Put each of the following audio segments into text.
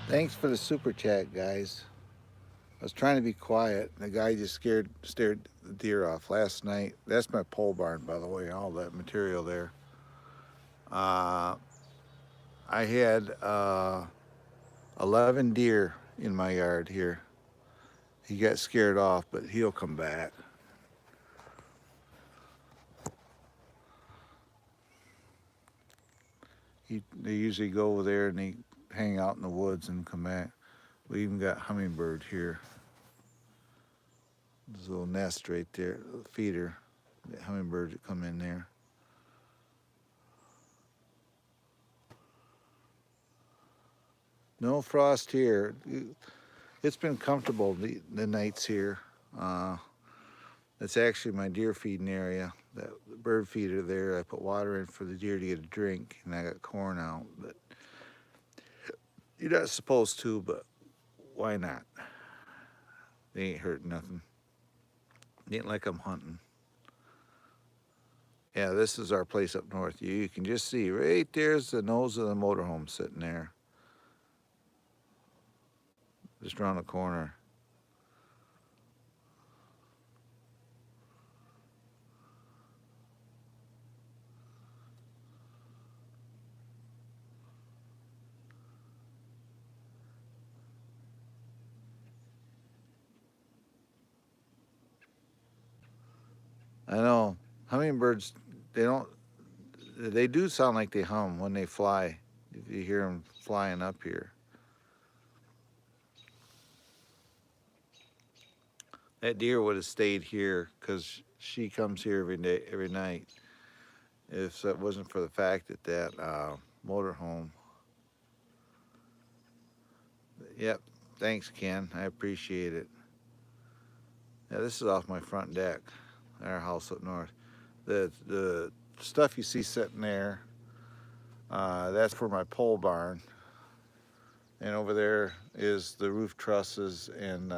Thanks for the super chat, guys. I was trying to be quiet. The guy just stared the deer off last night. That's my pole barn, by the way. All that material there. Uh, I had 11 deer in my yard here. He got scared off, but he'll come back. They usually go over there and they hang out in the woods and come back. We even got hummingbird here. There's a little nest right there, a feeder. The hummingbirds that come in there. No frost here. It's been comfortable the nights here. Uh, that's actually my deer feeding area. That bird feeder there. I put water in for the deer to get a drink, and I got corn out. But you're not supposed to, but why not? They ain't hurting nothing. It ain't like I'm hunting. Yeah, this is our place up north. You can just see right there's the nose of the motorhome sitting there, just around the corner. I know hummingbirds. They don't. They do sound like they hum when they fly. If you hear them flying up here. That deer would have stayed here because she comes here every day, every night. If it wasn't for the fact that motorhome. Yep. Thanks, Ken. I appreciate it. Yeah, this is off my front deck, our house up north. The stuff you see sitting there, that's for my pole barn. And over there is the roof trusses and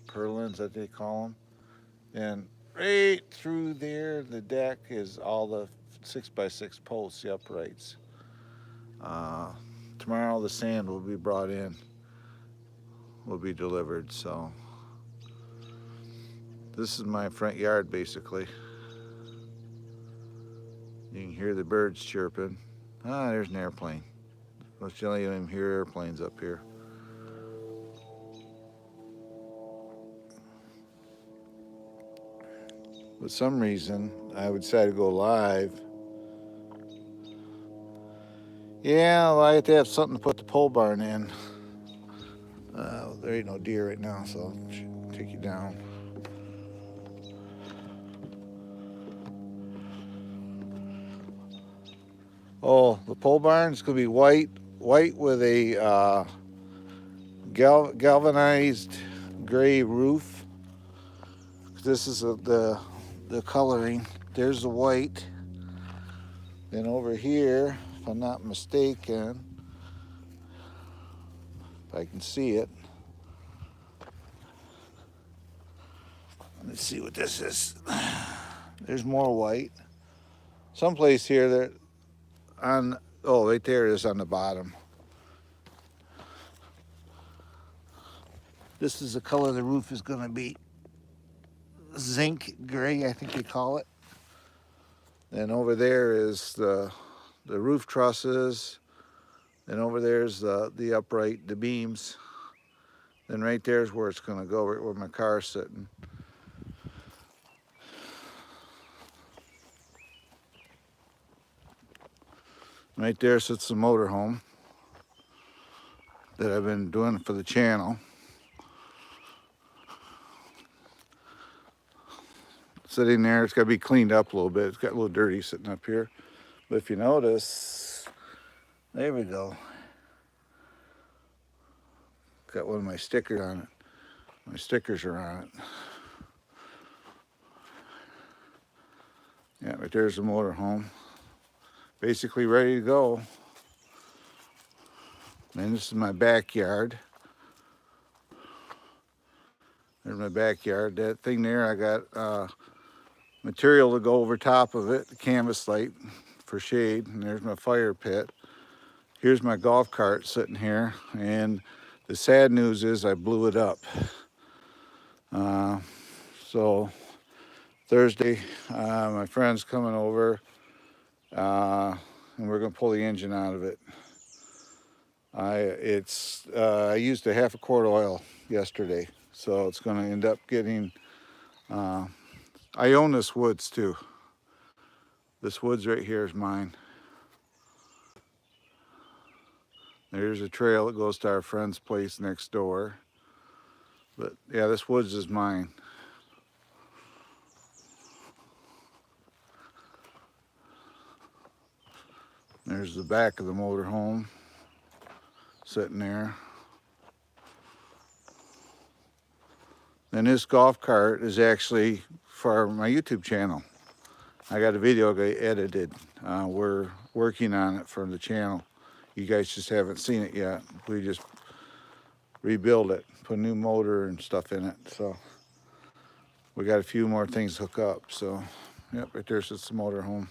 purlins that they call them. And right through there, the deck is all the 6x6 posts, the uprights. Uh, Tomorrow the sand will be brought in, will be delivered. So this is my front yard basically. You can hear the birds chirping. Ah, there's an airplane. Most generally you don't even hear airplanes up here. For some reason, I would decide to go live. Yeah, well, I have to have something to put the pole barn in. There ain't no deer right now, so I'll take you down. Oh, the pole barn's gonna be white with a galvanized gray roof. This is the coloring. There's the white. Then over here, if I'm not mistaken, if I can see it. Let's see what this is. There's more white. Someplace here that on, oh, right there it is on the bottom. This is the color the roof is going to be. Zinc gray, I think they call it. And over there is the roof trusses. And over there's the upright, the beams. Then right there's where it's going to go, right where my car's sitting. Right there sits the motorhome that I've been doing for the channel. Sitting there, it's got to be cleaned up a little bit. It's got a little dirty sitting up here. But if you notice, there we go. Got one of my stickers on it. My stickers are on it. Yeah, right there's the motorhome. Basically ready to go. And this is my backyard. There's my backyard. That thing there, I got material to go over top of it, the canvas light for shade. And there's my fire pit. Here's my golf cart sitting here, and the sad news is I blew it up. So Thursday, my friend's coming over, and we're gonna pull the engine out of it. I used a half a quart of oil yesterday, so it's gonna end up getting. I own this woods too. This woods right here is mine. There's a trail that goes to our friend's place next door. But yeah, this woods is mine. There's the back of the motorhome sitting there. And this golf cart is actually for my YouTube channel. I got a video I edited. We're working on it for the channel. You guys just haven't seen it yet. We just rebuild it, put a new motor and stuff in it. So we got a few more things to hook up. So yep, right there's the motor home.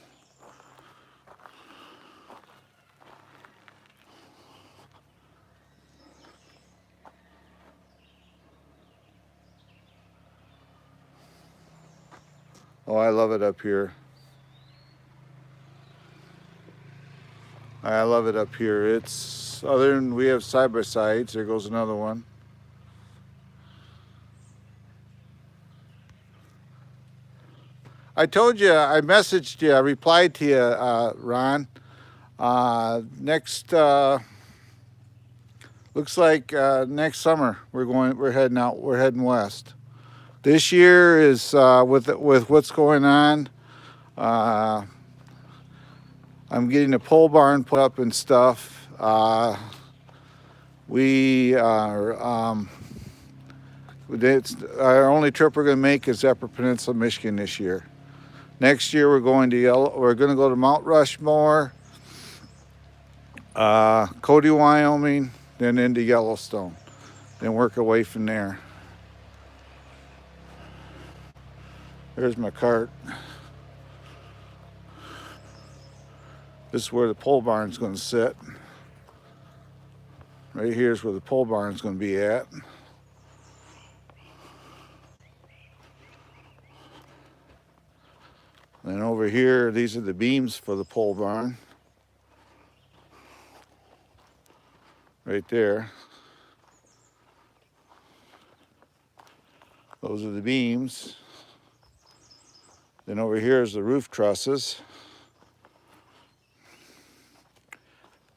Oh, I love it up here. I love it up here. It's other than we have side-by-sides. There goes another one. I told you, I messaged you, I replied to you, Ron. Looks like next summer we're heading out. We're heading west. This year is with what's going on. I'm getting a pole barn put up and stuff. We are. Our only trip we're going to make is Upper Peninsula, Michigan this year. Next year we're going to We're going to go to Mount Rushmore, Cody, Wyoming, then into Yellowstone, then work our way from there. There's my cart. This is where the pole barn's going to sit. Right here is where the pole barn's going to be at. Then over here, these are the beams for the pole barn. Right there. Those are the beams. Then over here is the roof trusses.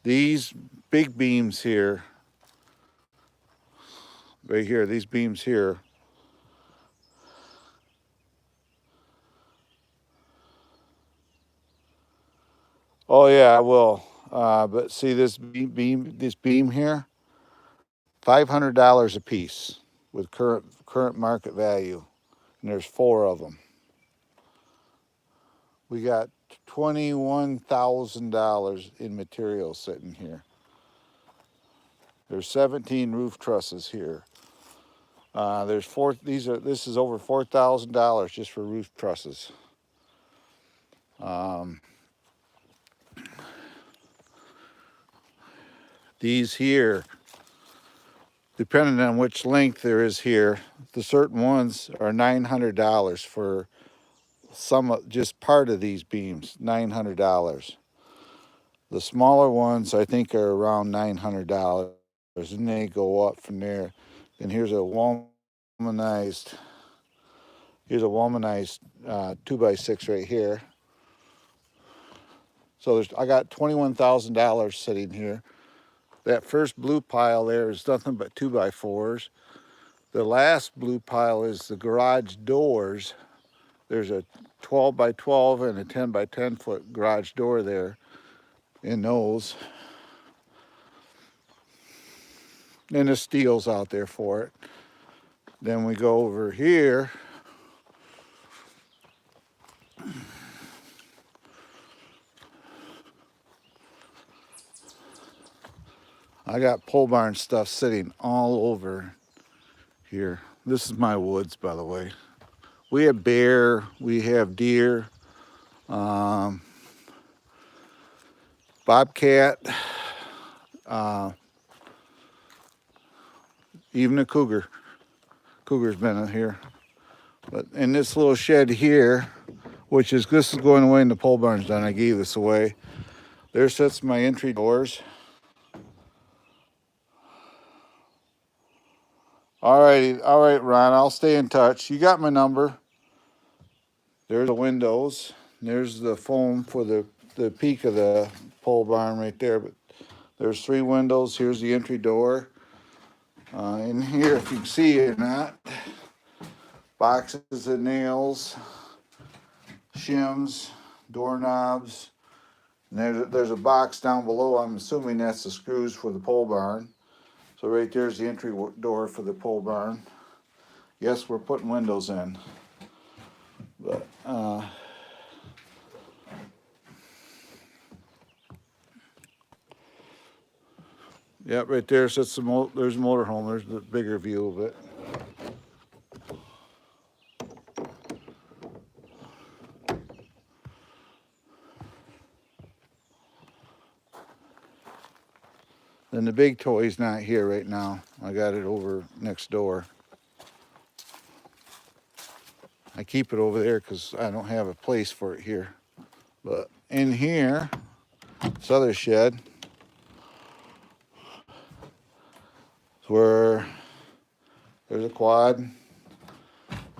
These big beams here, right here, these beams here, oh yeah, I will. But see this beam here, $500 a piece with current market value, and there's 4 of them. We got $21,000 in materials sitting here. There's 17 roof trusses here. This is over $4,000 just for roof trusses. These here, depending on which length there is here, the certain ones are $900 for just part of these beams, $900. The smaller ones I think are around $900, and they go up from there. And here's a womanized 2x6 right here. So I got $21,000 sitting here. That first blue pile there is nothing but 2x4s. The last blue pile is the garage doors. There's a 12x12 and a 10x10 foot garage door there in those. And the steel's out there for it. Then we go over here. I got pole barn stuff sitting all over here. This is my woods, by the way. We have bear, we have deer, bobcat, Even a cougar's been in here. But in this little shed here, this is going away and the pole barn's done. I gave this away. There sits my entry doors. All right, Ron, I'll stay in touch. You got my number. There's the windows. There's the foam for the peak of the pole barn right there. But there's 3 windows. Here's the entry door. In here, if you can see it or not, boxes of nails, shims, doorknobs. And there's a box down below. I'm assuming that's the screws for the pole barn. So right there's the entry door for the pole barn. Yes, we're putting windows in. But yeah, right there sits there's a motorhome. There's the bigger view of it. Then the big toy's not here right now. I got it over next door. I keep it over there because I don't have a place for it here. But in here, this other shed, is where there's a quad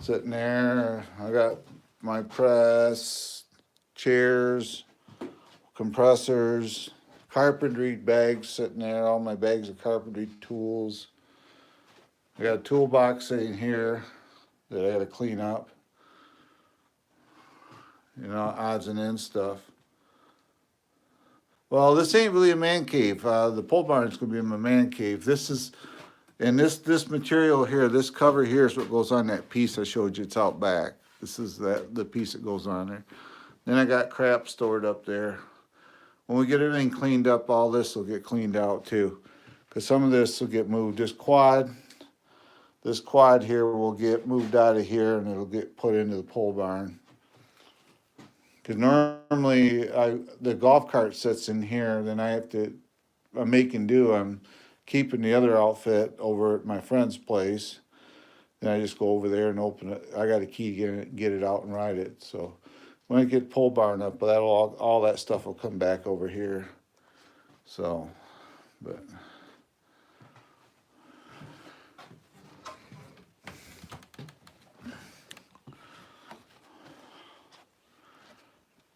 sitting there. I got my press, chairs, compressors, carpentry bags sitting there, all my bags of carpentry tools. I got a toolbox in here that I gotta clean up. You know, odds and ends stuff. Well, this ain't really a man cave. The pole barn's gonna be my man cave. And this material here, this cover here is what goes on that piece I showed you. It's out back. This is the piece that goes on there. Then I got crap stored up there. When we get everything cleaned up, all this will get cleaned out too. Because some of this will get moved. This quad here will get moved out of here and it'll get put into the pole barn. Because normally the golf cart sits in here, then I'm making do. I'm keeping the other outfit over at my friend's place. Then I just go over there and open it. I got a key to get it out and ride it. So when I get pole barn up, all that stuff will come back over here. So, but.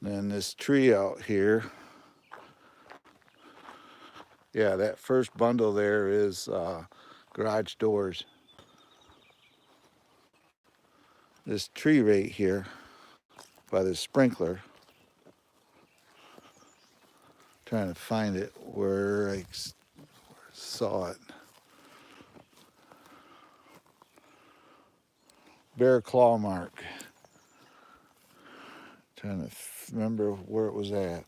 Then this tree out here. Yeah, that first bundle there is garage doors. This tree right here by the sprinkler. Trying to find it where I saw it. Bear claw mark. Trying to remember where it was at.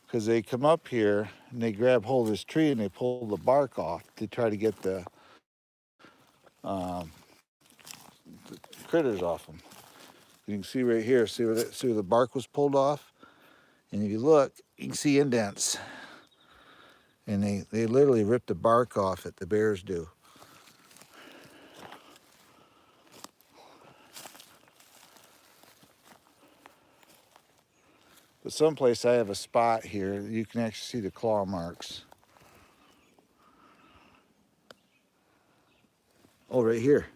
Because they come up here and they grab hold of this tree and they pull the bark off to try to get the critters off them. You can see right here, see where the bark was pulled off? And if you look, you can see indents. And they literally rip the bark off it, the bears do. But someplace I have a spot here, you can actually see the claw marks. Oh, right here.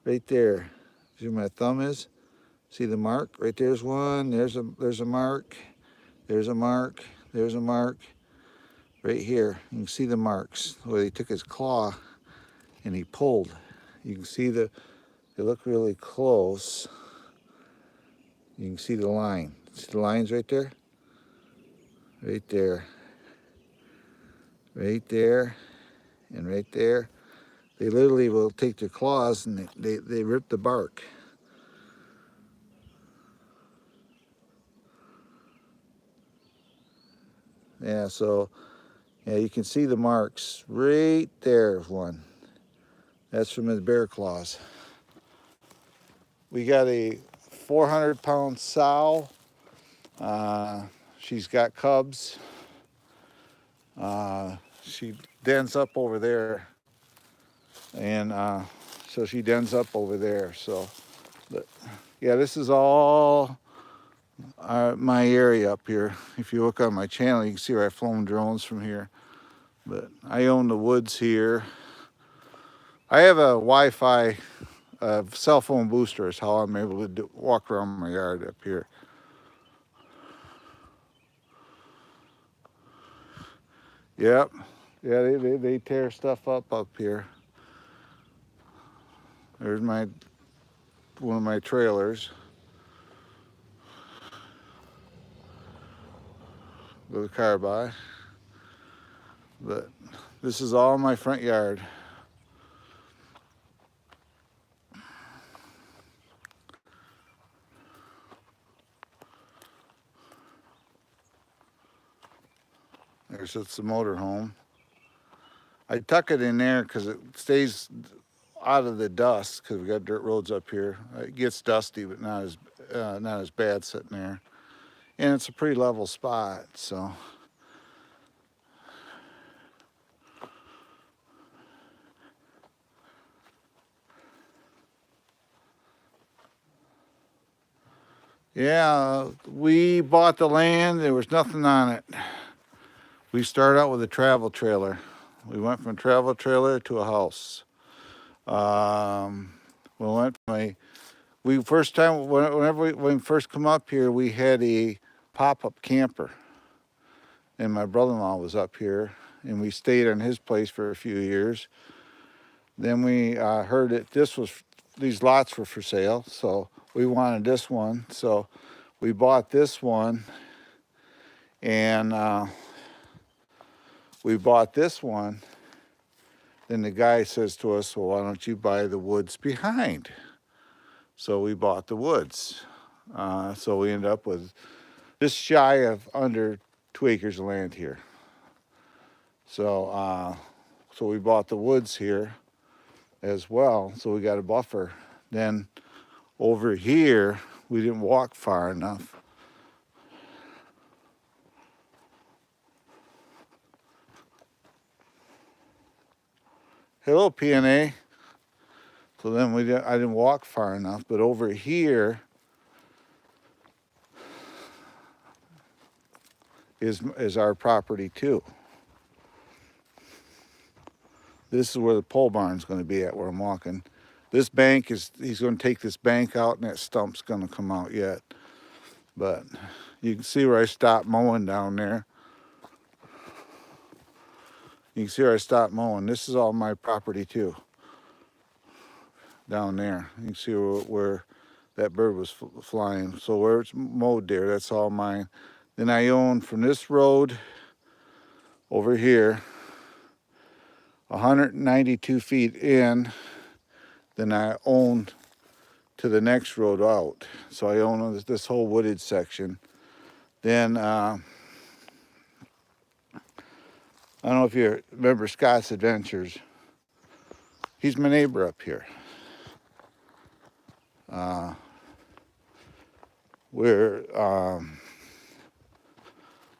Right there. See where my thumb is? See the mark? Right there's one. There's a mark. There's a mark. There's a mark. Right here. You can see the marks where he took his claw and he pulled. You can see they look really close. You can see the line. See the lines right there? Right there. Right there. And right there. They literally will take their claws and they rip the bark. Yeah, so yeah, you can see the marks right there. One. That's from his bear claws. We got a 400-pound sow. she's got cubs. She dens up over there, and so she dens up over there. So, but yeah, this is all my area up here. If you look on my channel, you can see where I've flown drones from here. But I own the woods here. I have a Wi-Fi cell phone booster is how I'm able to walk around my yard up here. Yep. Yeah, they tear stuff up here. There's one of my trailers with a car by. But this is all my front yard. There sits the motor home. I tuck it in there because it stays out of the dust because we got dirt roads up here. It gets dusty, but not as bad sitting there. And it's a pretty level spot, so. Yeah, we bought the land. There was nothing on it. We started out with a travel trailer. We went from a travel trailer to a house. When we first come up here, we had a pop-up camper, and my brother-in-law was up here, and we stayed in his place for a few years. Then we heard that these lots were for sale, so we wanted this one, so we bought this one, and we bought this one. Then the guy says to us, well, why don't you buy the woods behind? So we bought the woods. So we ended up with just shy of under 2 acres of land here. So we bought the woods here as well, so we got a buffer. Then over here, we didn't walk far enough. Hello, PNA. So then I didn't walk far enough, but over here is our property too. This is where the pole barn's going to be at, where I'm walking. This bank he's going to take this bank out, and that stump's going to come out yet. But you can see where I stopped mowing down there. You can see where I stopped mowing. This is all my property too. Down there, you can see where that bird was flying. So where it's mowed there, that's all mine. Then I own from this road over here, 192 feet in. Then I own to the next road out. So I own this whole wooded section. Then I don't know if you remember Scott's Adventures. He's my neighbor up here.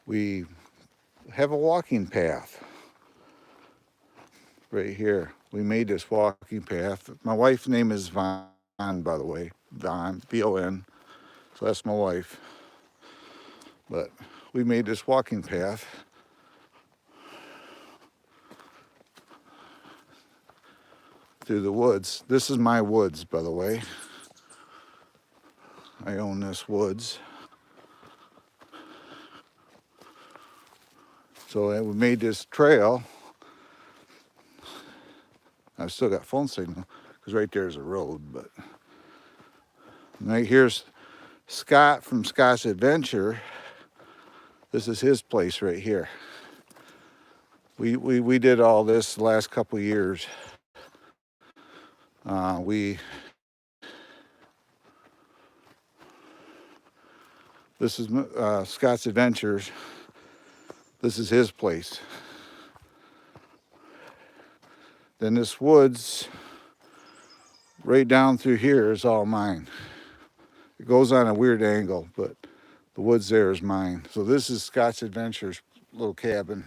We have a walking path right here. We made this walking path. My wife's name is Vaughn, by the way. Vaughn, V-O-N. So that's my wife. But we made this walking path. Through the woods. This is my woods, by the way. I own this woods. So we made this trail. I've still got phone signal because right there's a road. But right here's Scott from Scott's Adventure. This is his place right here. We did all this the last couple of years. This is Scott's Adventures. This is his place. Then this woods right down through here is all mine. It goes on a weird angle, but The woods there is mine. So this is Scott's Adventures little cabin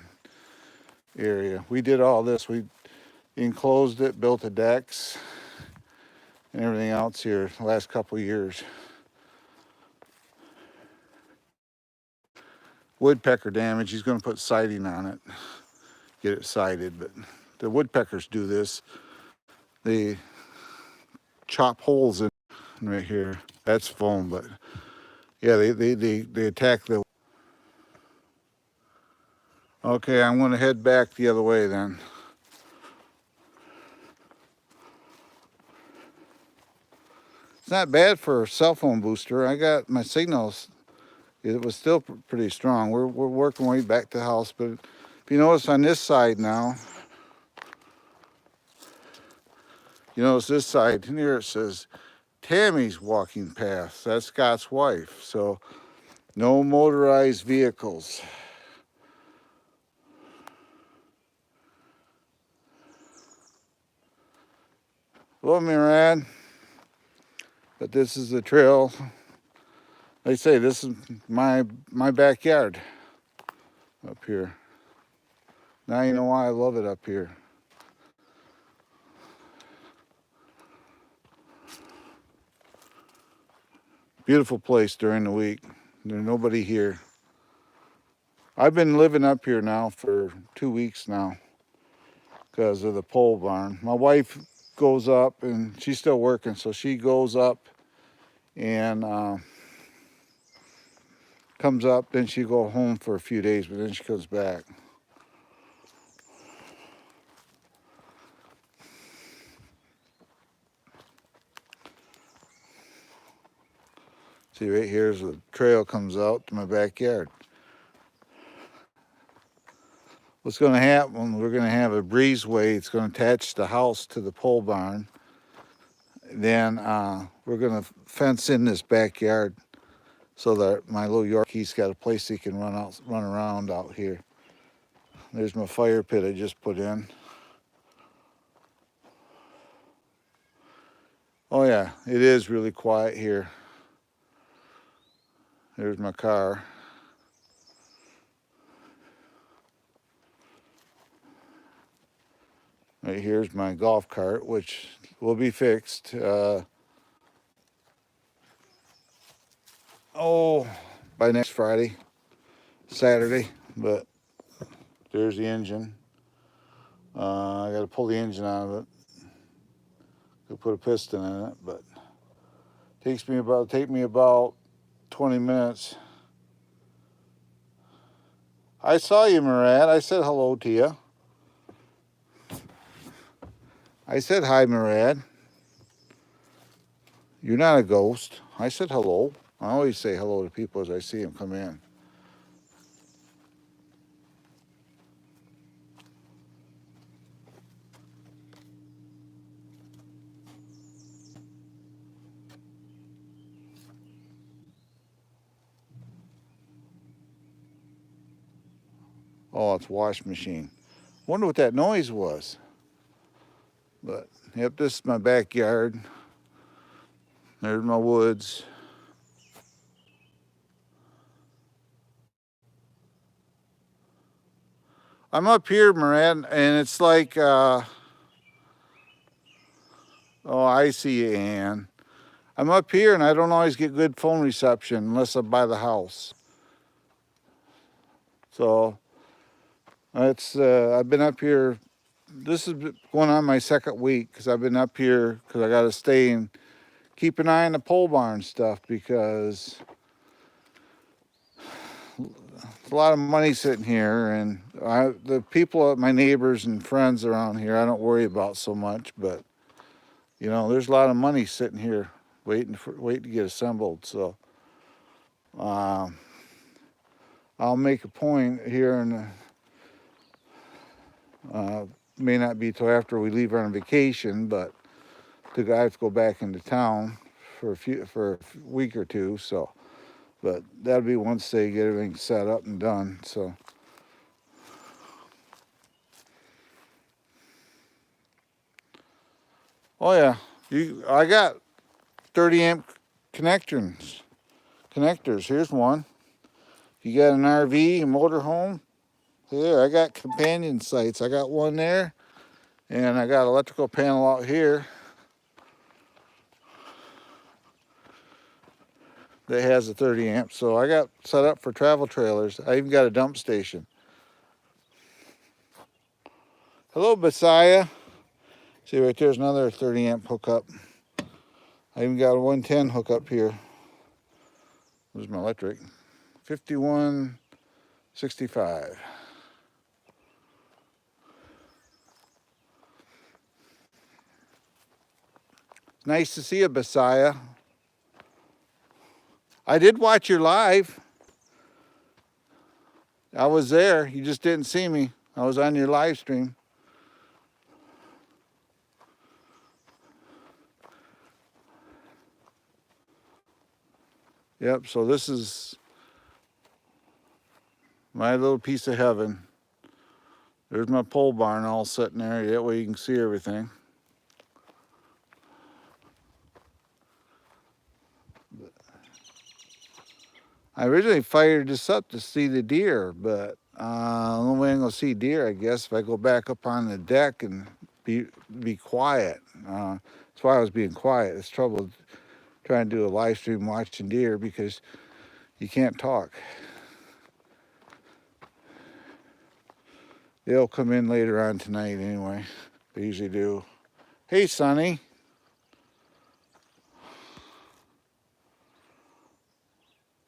area. We did all this. We enclosed it, built the decks, and everything else here the last couple of years. Woodpecker damage. He's going to put siding on it, get it sided. But the woodpeckers do this. They chop holes in right here. That's foam, but yeah, they attack the. Okay, I'm going to head back the other way then. It's not bad for a cell phone booster. I got my signals. It was still pretty strong. We're working way back to the house, but if you notice on this side now, you notice this side here it says Tammy's walking path. That's Scott's wife. So no motorized vehicles. Hello, Mirad. But this is the trail. They say this is my backyard up here. Now you know why I love it up here. Beautiful place during the week. There's nobody here. I've been living up here now for 2 weeks now because of the pole barn. My wife goes up and she's still working, so she goes up and comes up, then she go home for a few days, but then she comes back. See, right here's the trail comes out to my backyard. What's going to happen, we're going to have a breezeway. It's going to attach the house to the pole barn. Then we're going to fence in this backyard so that my little Yorkie's got a place he can run around out here. There's my fire pit I just put in. Oh yeah, it is really quiet here. There's my car. Right here's my golf cart, which will be fixed. By next Friday, Saturday. But there's the engine. I got to pull the engine out of it. Could put a piston in it, but take me about 20 minutes. I saw you, Murad. I said hello to you. I said hi, Murad. You're not a ghost. I said hello. I always say hello to people as I see them come in. Oh, it's a wash machine. Wonder what that noise was. But, yep, this is my backyard. There's my woods. I'm up here, Murad, and it's like, oh, I see you, Ann. I'm up here, and I don't always get good phone reception unless I'm by the house. So, it's I've been up here. This is going on my second week because I've been up here because I got to stay and keep an eye on the pole barn stuff because there's a lot of money sitting here, and the people, my neighbors and friends around here, I don't worry about so much. But you know, there's a lot of money sitting here waiting to get assembled. So I'll make a point here, and may not be till after we leave on vacation, but the guys go back into town for a week or two. So, but that'll be once they get everything set up and done. So. Oh yeah, I got 30 amp connectors. Here's one. you got an RV, a motorhome, here, I got companion sites. I got one there, and I got an electrical panel out here that has a 30 amp. So I got set up for travel trailers. I even got a dump station. Hello, Messiah. See right there's another 30 amp hookup. I even got a 110 hookup here. There's my electric. 5165. Nice to see you, Messiah. I did watch your live. I was there. You just didn't see me. I was on your live stream. Yep, so this is my little piece of heaven. There's my pole barn all sitting there. That way you can see everything. I originally fired this up to see the deer, but the only way I'm gonna see deer, I guess, if I go back up on the deck and be quiet. That's why I was being quiet. It's trouble trying to do a live stream watching deer because you can't talk. They'll come in later on tonight anyway. They usually do. Hey, Sonny.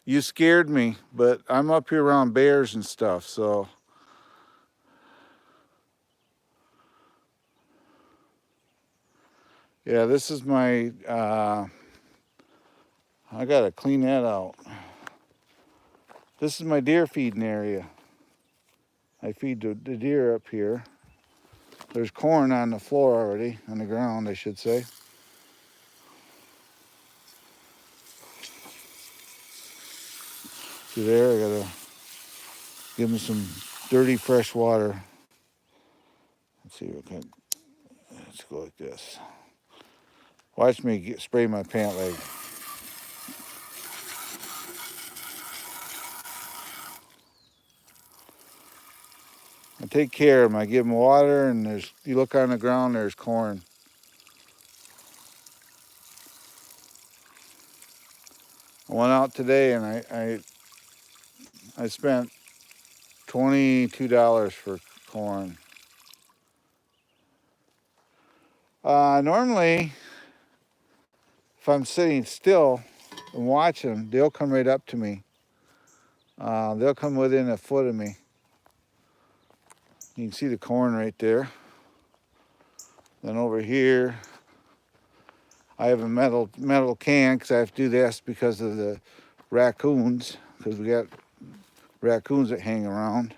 You scared me, but I'm up here around bears and stuff, so. Yeah, this is my, I gotta clean that out. This is my deer feeding area. I feed the deer up here. There's corn on the floor already, on the ground, I should say. See there, I gotta give them some dirty, fresh water. Let's see, let's go like this. Watch me spray my pant leg. I take care of them. I give them water, and you look on the ground, there's corn. I went out today and I spent $22 for corn. Normally, if I'm sitting still and watching, they'll come right up to me. They'll come within a foot of me. You can see the corn right there. Then over here, I have a metal can because I have to do this because of the raccoons, because we got raccoons that hang around.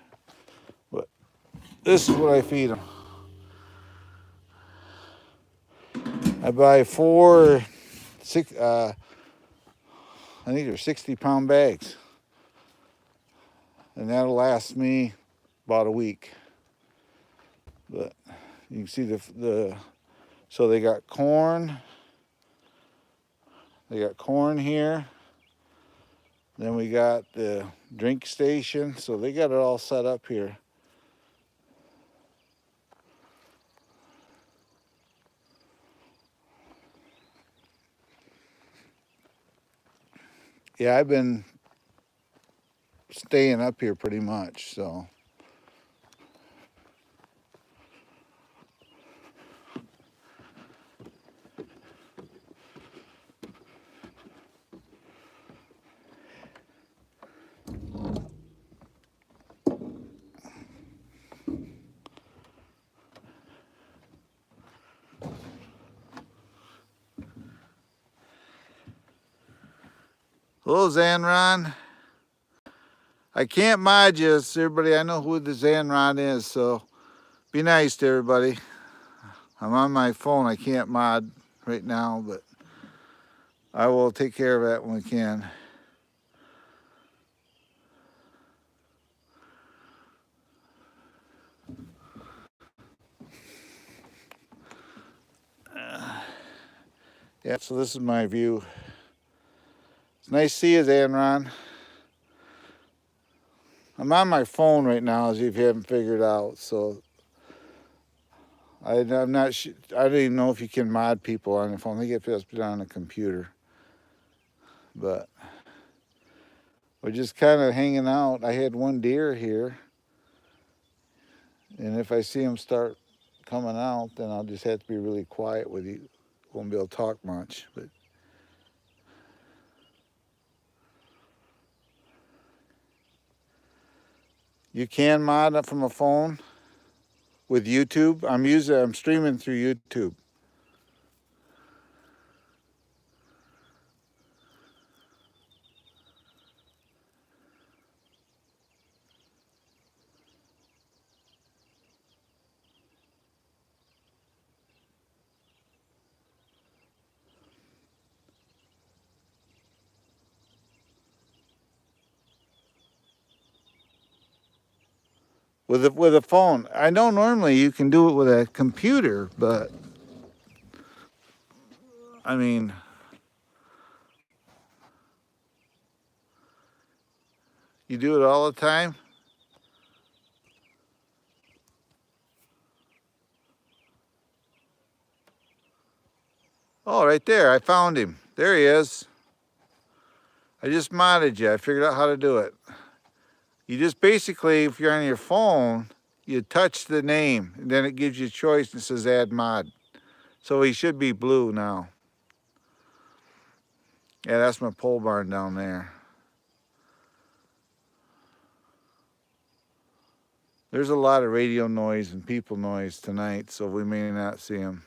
But this is what I feed them. I buy 4, 6, I think they're 60-pound bags. And that'll last me about a week. But you can see so they got corn. They got corn here. Then we got the drink station. So they got it all set up here. Yeah, I've been staying up here pretty much, so. Hello, Zanron. I can't mod you, everybody. I know who the Zanron is, so be nice to everybody. I'm on my phone. I can't mod right now, but I will take care of that when we can. Yeah, so this is my view. It's nice to see you, Zanron. I'm on my phone right now, as if you haven't figured out. So I'm not. I don't even know if you can mod people on your phone. I think it has to be on a computer. But we're just kind of hanging out. I had one deer here, and if I see him start coming out, then I'll just have to be really quiet with you. Won't be able to talk much, but. You can mod it from a phone with YouTube. I'm streaming through YouTube. With a phone. I know normally you can do it with a computer, but I mean, you do it all the time. Oh, right there. I found him. There he is. I just modded you. I figured out how to do it. You just basically, if you're on your phone, you touch the name, and then it gives you a choice and says add mod. So he should be blue now. Yeah, that's my pole barn down there. There's a lot of radio noise and people noise tonight, so we may not see him.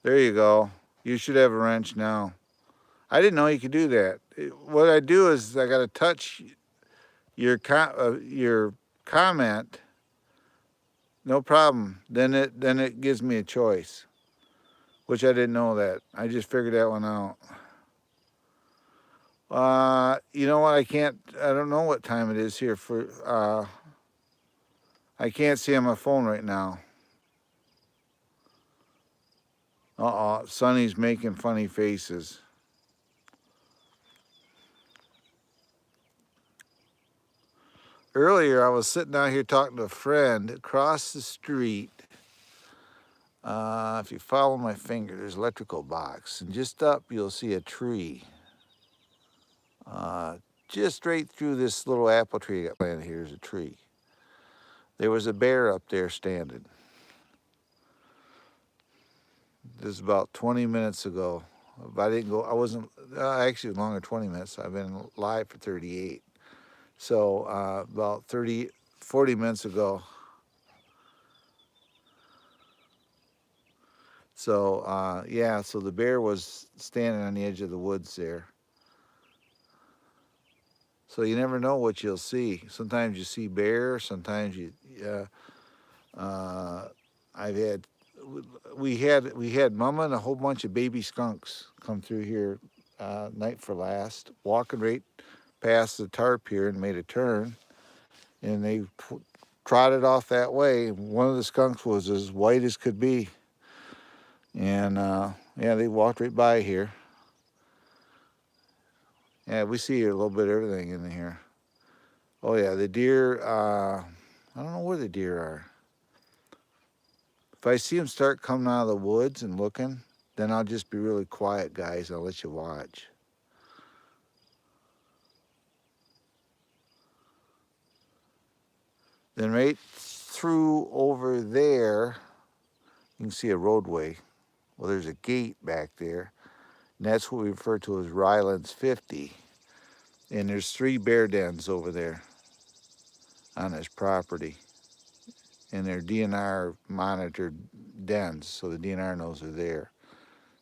There you go. You should have a wrench now. I didn't know you could do that. What I do is I got to touch your comment. No problem. Then it gives me a choice, which I didn't know that. I just figured that one out. You know what? I don't know what time it is here for. I can't see on my phone right now. Sonny's making funny faces. Earlier, I was sitting out here talking to a friend across the street. If you follow my finger, there's an electrical box, and just up you'll see a tree. Just straight through this little apple tree I got planted here is a tree. There was a bear up there standing. This is about 20 minutes ago. I didn't go. I wasn't. Actually, longer than 20 minutes. I've been live for 38. So about 40 minutes ago. So yeah, so the bear was standing on the edge of the woods there. So you never know what you'll see. Sometimes you see bear. Sometimes you. I've had. We had Mama and a whole bunch of baby skunks come through here night for last, walking right past the tarp here and made a turn, and they trotted off that way. One of the skunks was as white as could be, and yeah, they walked right by here. Yeah, we see a little bit of everything in here. Oh yeah, the deer. I don't know where the deer are. If I see them start coming out of the woods and looking, then I'll just be really quiet, guys. I'll let you watch. Then right through over there, you can see a roadway. Well, there's a gate back there, and that's what we refer to as Rylands 50. And there's 3 bear dens over there on this property. And they're DNR monitored dens, so the DNR knows they're there.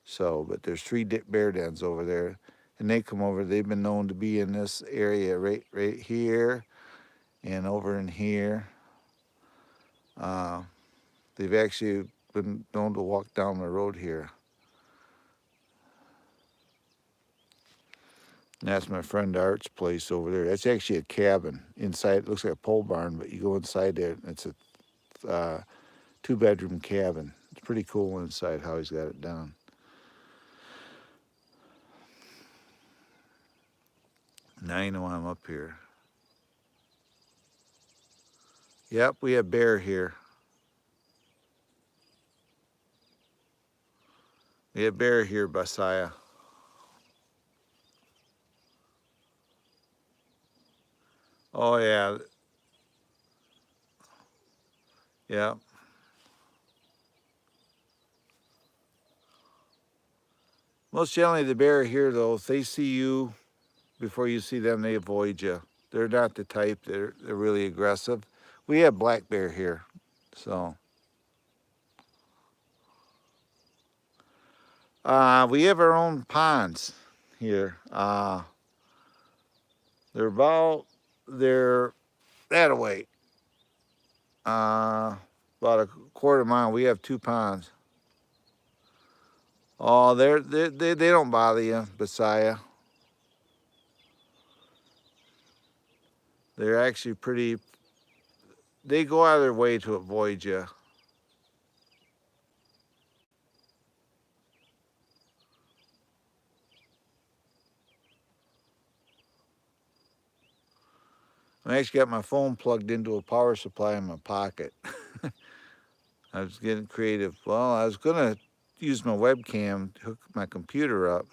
So, but there's 3 bear dens over there, and they come over. They've been known to be in this area right here and over in here. They've actually been known to walk down the road here. And that's my friend Art's place over there. That's actually a cabin inside. It looks like a pole barn, but you go inside there, and it's a 2-bedroom cabin. It's pretty cool inside how he's got it done. Now you know I'm up here. Yep, we have bear here. We have bear here, Basaya. Oh yeah, yeah. Most generally, the bear here, though, if they see you before you see them, they avoid you. They're not the type. They're really aggressive. We have black bear here, so we have our own ponds here. They're that away. About a quarter mile. We have 2 ponds. Oh, they don't bother you, Basaya. They're actually pretty. They go out of their way to avoid you. I actually got my phone plugged into a power supply in my pocket. I was getting creative. Well, I was gonna use my webcam to hook my computer up.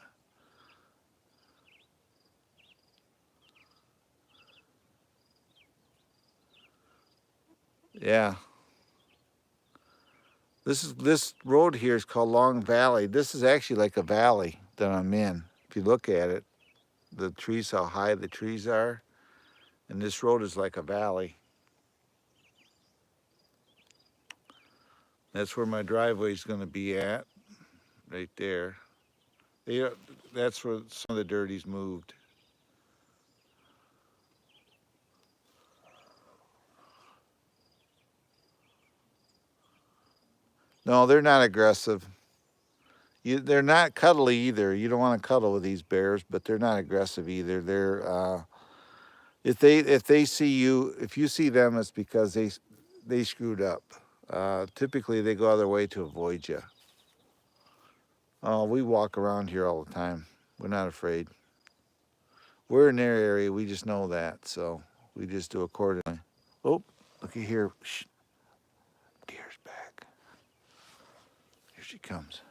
Yeah. This road here is called Long Valley. This is actually like a valley that I'm in. If you look at it, the trees, how high the trees are, and this road is like a valley. That's where my driveway is going to be at, right there. They, that's where some of the dirties moved. No, they're not aggressive. They're not cuddly either. You don't want to cuddle with these bears, but they're not aggressive either. If they see you, if you see them, it's because they screwed up. Typically, they go out of their way to avoid you. Oh, we walk around here all the time. We're not afraid. We're in their area. We just know that, so we just do accordingly. Oh, looky here. Shh. Deer's back. Here she comes.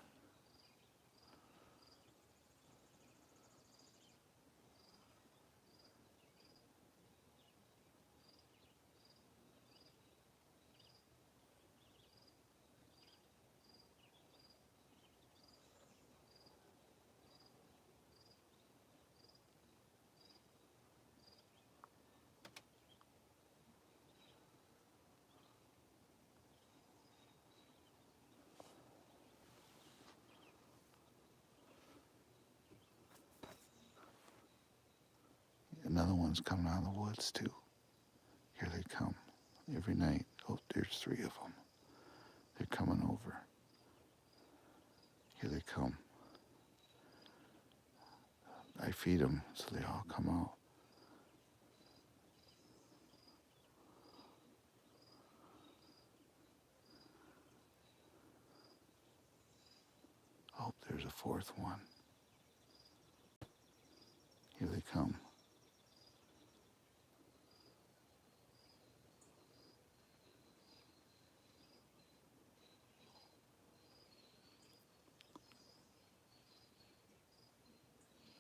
Another one's coming out of the woods too. Here they come every night. Oh, there's 3 of them. They're coming over. Here they come. I feed them so they all come out. Oh, there's a 4th one. Here they come.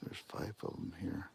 There's 5 of them here.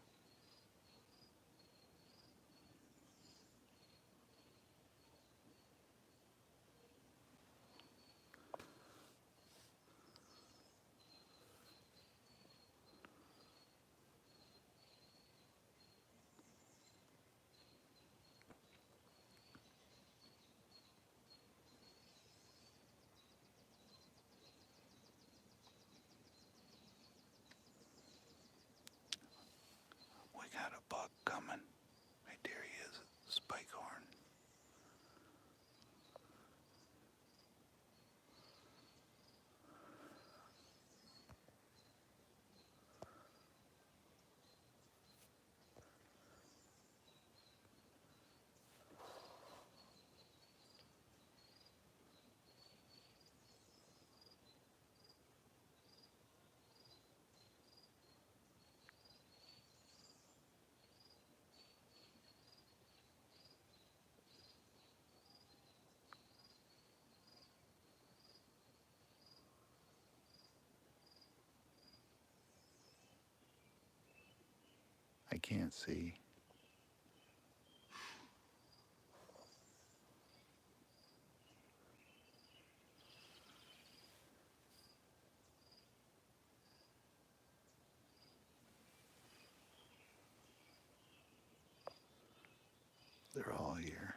I can't see. They're all here.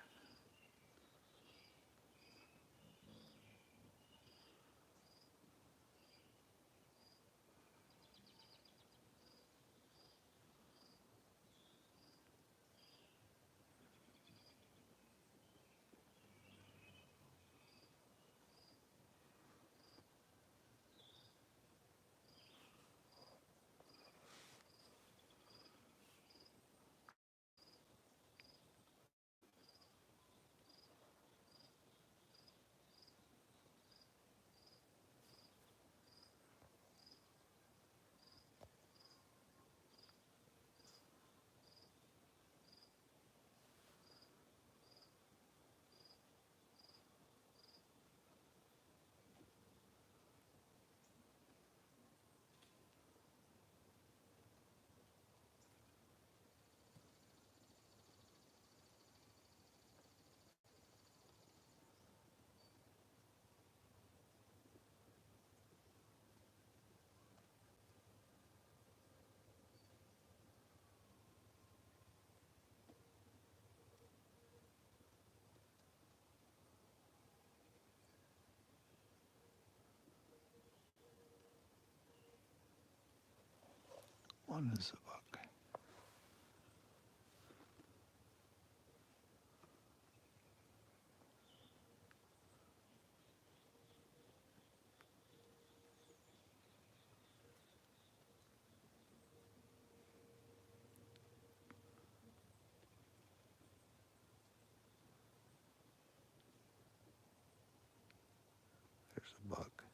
One is a buck. There's a buck.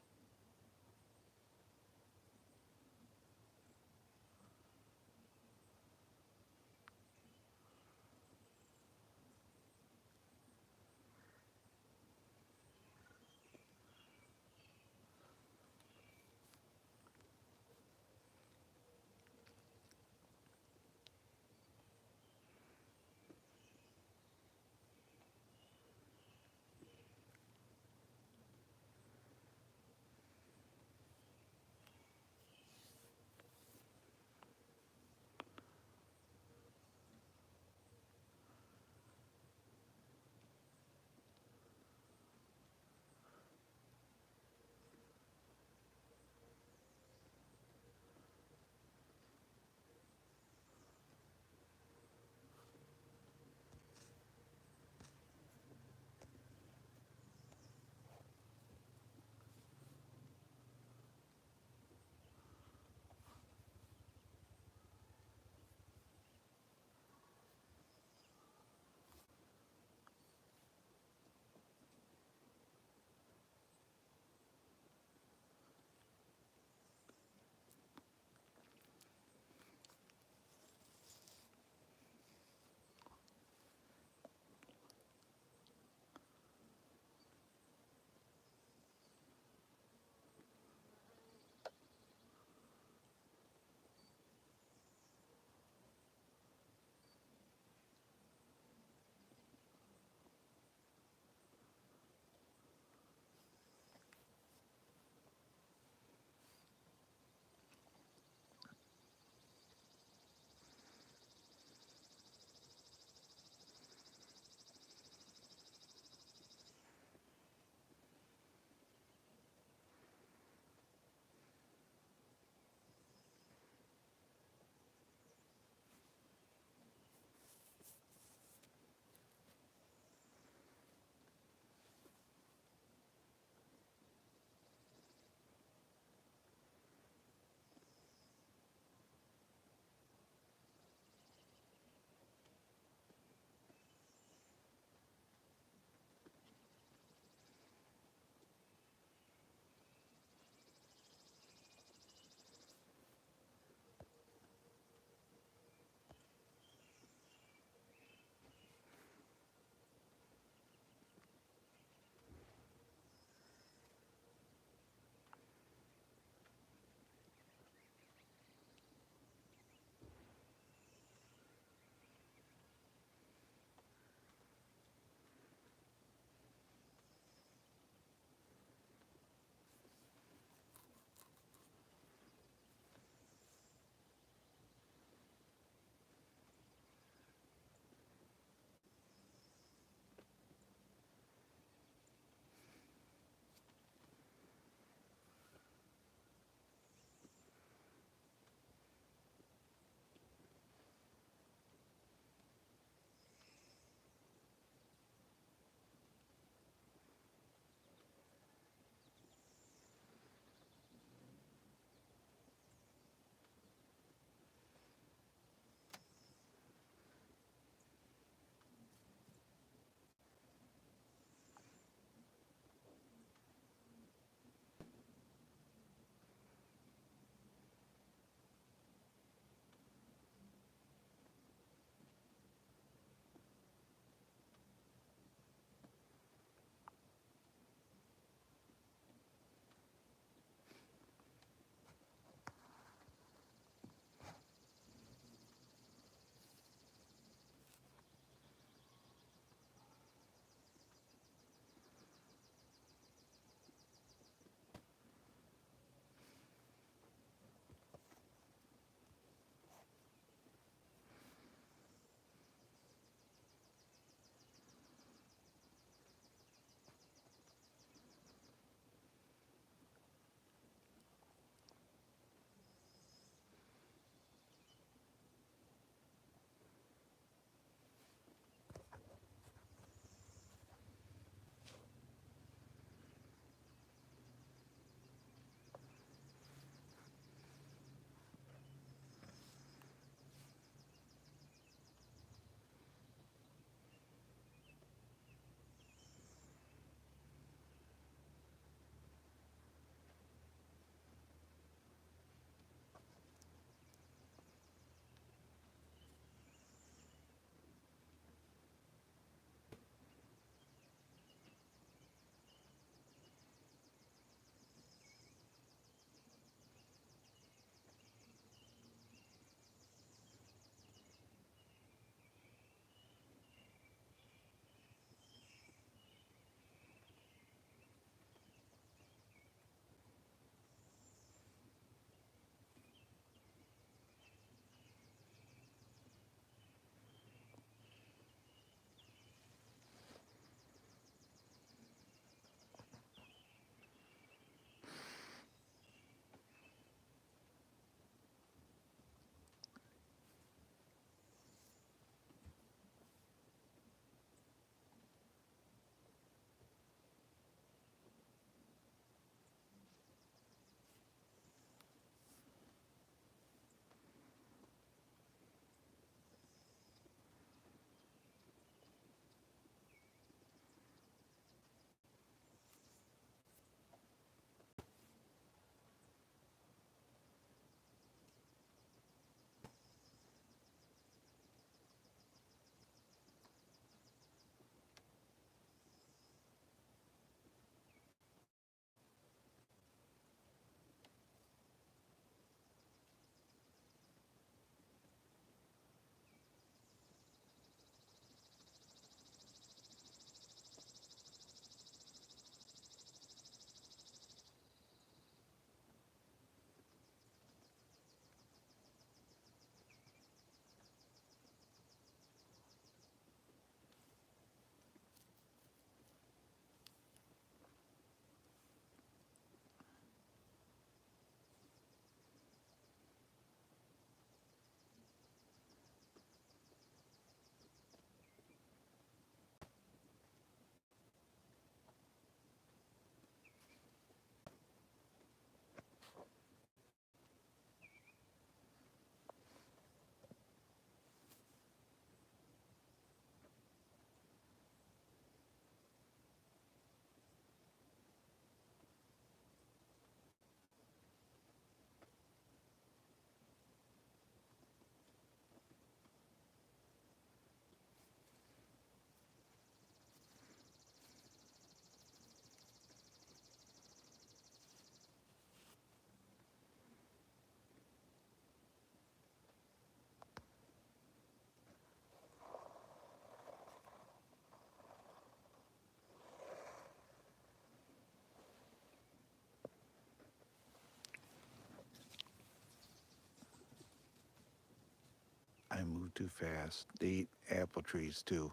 move too fast. They eat apple trees too.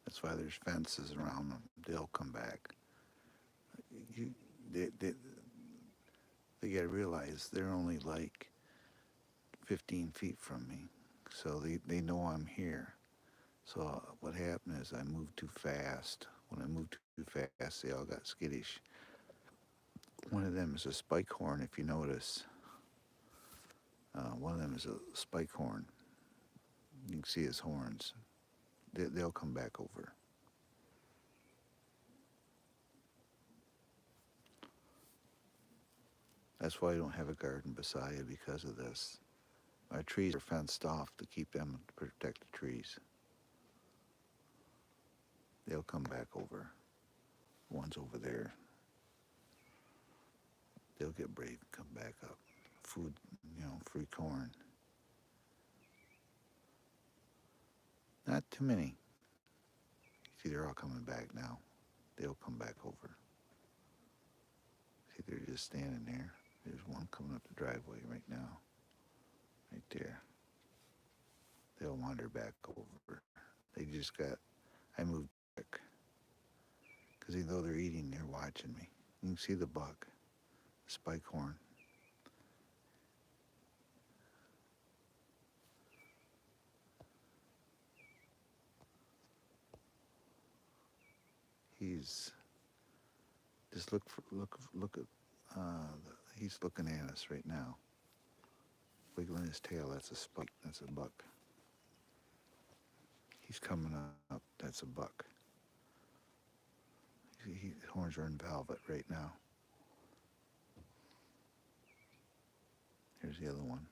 That's why there's fences around them. They'll come back. You, they got to realize they're only like 15 feet from me, so they know I'm here. So what happened is I moved too fast. When I moved too fast, they all got skittish. One of them is a spike horn, if you notice. One of them is a spike horn. You can see his horns. They'll come back over. That's why I don't have a garden beside you, because of this. My trees are fenced off to keep them, to protect the trees. They'll come back over. One's over there. They'll get brave and come back up. Food, free corn. Not too many. See, they're all coming back now. They'll come back over. See, they're just standing there. There's one coming up the driveway right now. Right there. They'll wander back over. They just got, I moved quick. Because even though they're eating, they're watching me. You can see the buck, the spike horn. He's just look at. He's looking at us right now, wiggling his tail. That's a spike. That's a buck. He's coming up. That's a buck. His horns are in velvet right now. Here's the other one.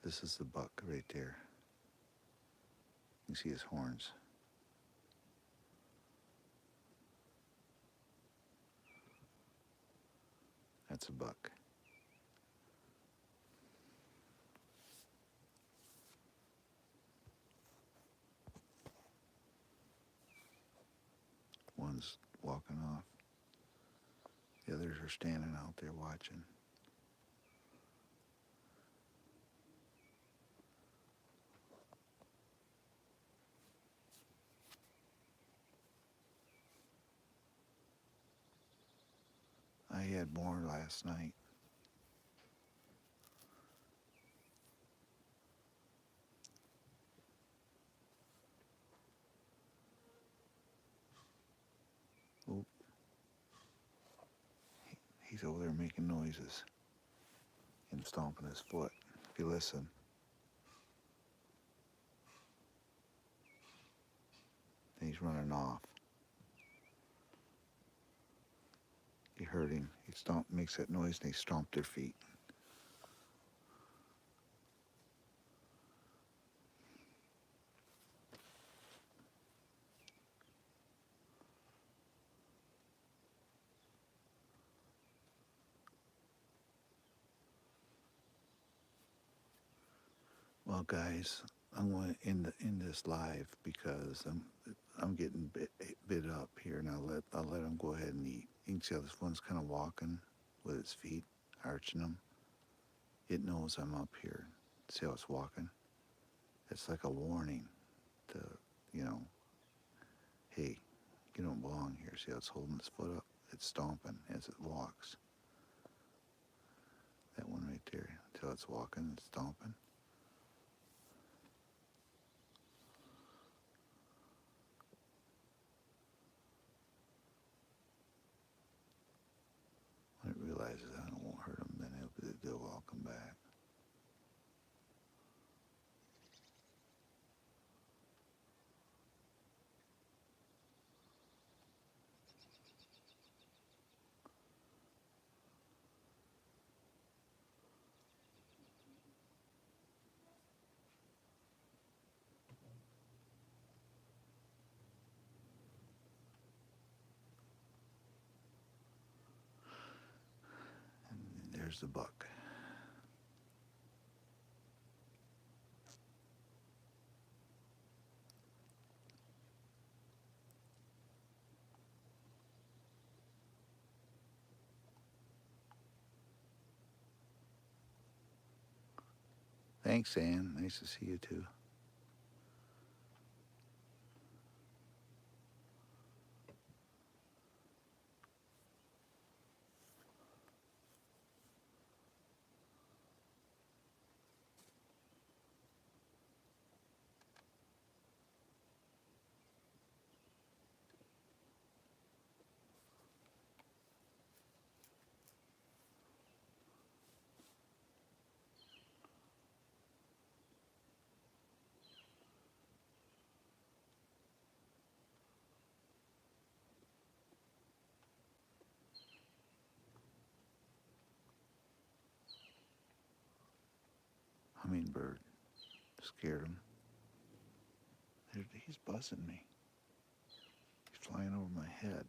This is the buck right there. You see his horns. That's a buck. One's walking off. The others are standing out there watching. I had more last night. Oop. He's over there making noises and stomping his foot. If you listen. And he's running off. You heard him. He makes that noise and they stomp their feet. Well, guys, I'm going to end this live because I'm getting bit up here, and I'll let him go ahead and eat. You can see how this one's kind of walking with its feet, arching them. It knows I'm up here. See how it's walking? It's like a warning to, hey, you don't belong here. See how it's holding its foot up? It's stomping as it walks. That one right there. See how it's walking and stomping? When it realizes I won't hurt them, then they'll all come back. And there's the buck. Thanks, Ann. Nice to see you too. Hummingbird. Scared him. He's buzzing me. He's flying over my head.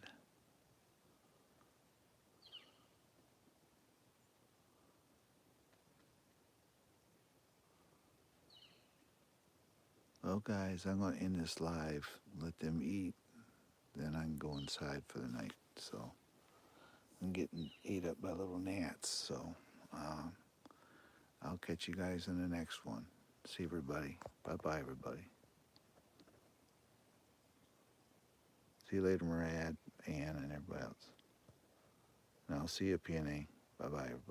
Well, guys, I'm going to end this live. Let them eat. Then I can go inside for the night. So I'm getting ate up by little gnats. So I'll catch you guys in the next one. See everybody. Bye-bye, everybody. See you later, Murad, Ann, and everybody else. And I'll see you at PNA. Bye-bye, everybody.